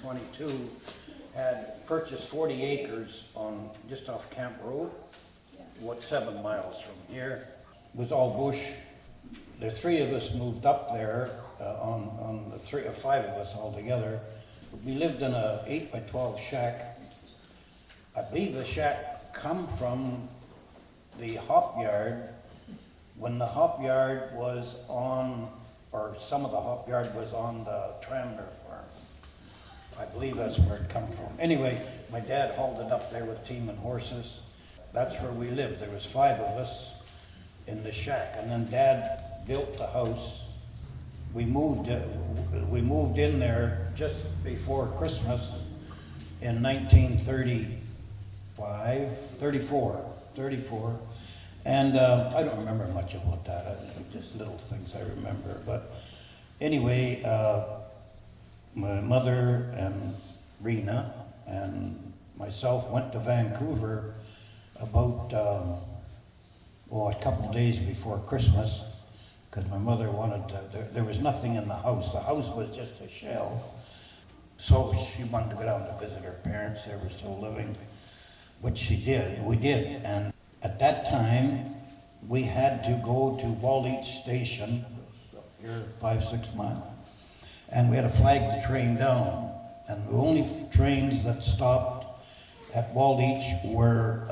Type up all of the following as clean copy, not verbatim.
1922, had purchased 40 acres on just off Camp Road, what 7 miles from here. It was all bush. The 3 of us moved up there, on the 5 of us all together. We lived in a 8 by 12 shack. I believe the shack come from the hop yard when the hop yard was on, or some of the hop yard was on the Tramner farm. I believe that's where it come from. Anyway, my dad hauled it up there with team and horses. That's where we lived. There was 5 of us in the shack, and then Dad built the house. We moved in there just before Christmas in 34. And I don't remember much about that, just little things I remember. But anyway, my mother and Rena and myself went to Vancouver about a couple of days before Christmas, because my mother wanted to, there was nothing in the house. The house was just a shell. So she wanted to go down to visit her parents. They were still living, which she did. We did. And at that time, we had to go to Walleach Station, here 5-6 miles, and we had to flag the train down. And the only trains that stopped at Walleach were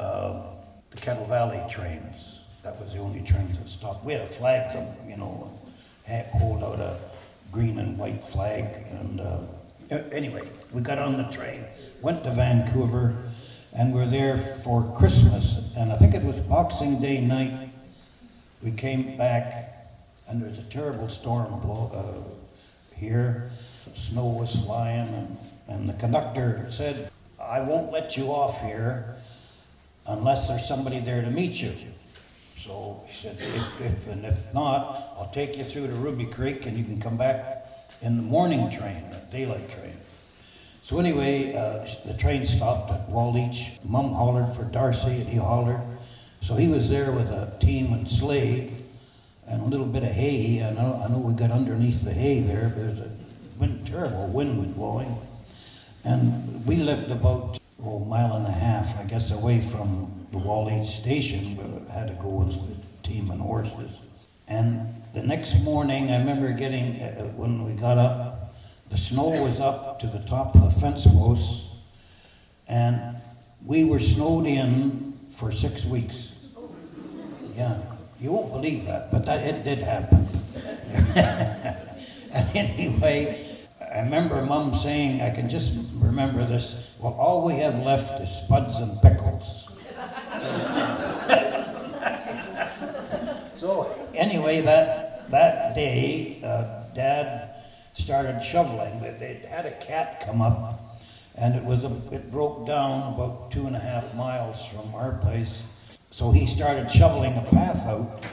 the Kettle Valley trains. That was the only trains that stopped. We had to flag them, hold out a green and white flag. And anyway, we got on the train, went to Vancouver, and we're there for Christmas. And I think it was Boxing Day night. We came back, and there was a terrible storm here. Snow was flying, and the conductor said, "I won't let you off here unless there's somebody there to meet you." So he said, if not, I'll take you through to Ruby Creek and you can come back in the morning train, the daylight train. So anyway, the train stopped at Walleach. Mum hollered for Darcy and he hollered. So he was there with a team and sleigh and a little bit of hay. And I know we got underneath the hay there, but there was a terrible wind was blowing. And we lived about a mile and a half, I guess, away from the Walleach station, but I had to go with team and horses. And the next morning, I remember when we got up, the snow was up to the top of the fence posts, and we were snowed in for 6 weeks. Yeah, you won't believe that, but it did happen. And anyway, I remember Mum saying, I can just remember this, well, all we have left is spuds and pickles. So anyway, that day, Dad started shoveling. They had a cat come up, and it broke down about 2.5 miles from our place. So he started shoveling a path out,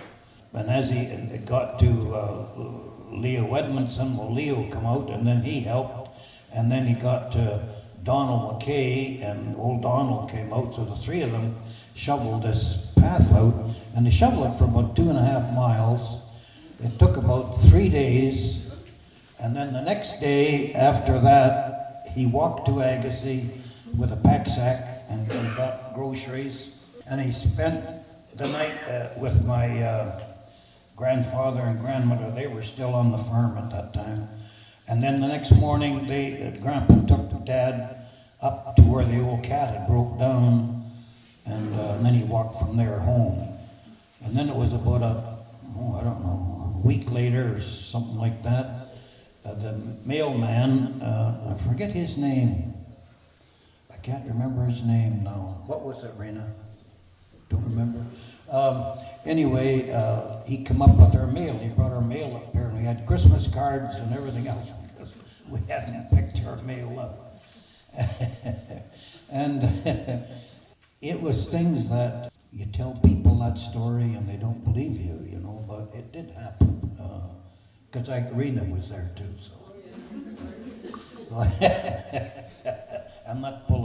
and as it got to Leo Edmondson, Leo come out, and then he helped, and then he got to Donald McKay, and old Donald came out, so the 3 of them shoveled this path out, and they shoveled it for about 2.5 miles. It took about 3 days, and then the next day after that, he walked to Agassiz with a pack sack and got groceries, and he spent the night with my grandfather and grandmother. They were still on the farm at that time. And then the next morning, Grandpa took Dad up to where the old cat had broke down, and then he walked from there home. And then it was about a week later or something like that, the mailman, I forget his name. I can't remember his name now. What was it, Rena? Don't remember. Anyway, he come up with our mail. He brought our mail up here, and we had Christmas cards and everything else because we hadn't picked our mail up. And it was things that you tell people that story and they don't believe you, but it did happen. Because Rena was there too, so. I'm not pulling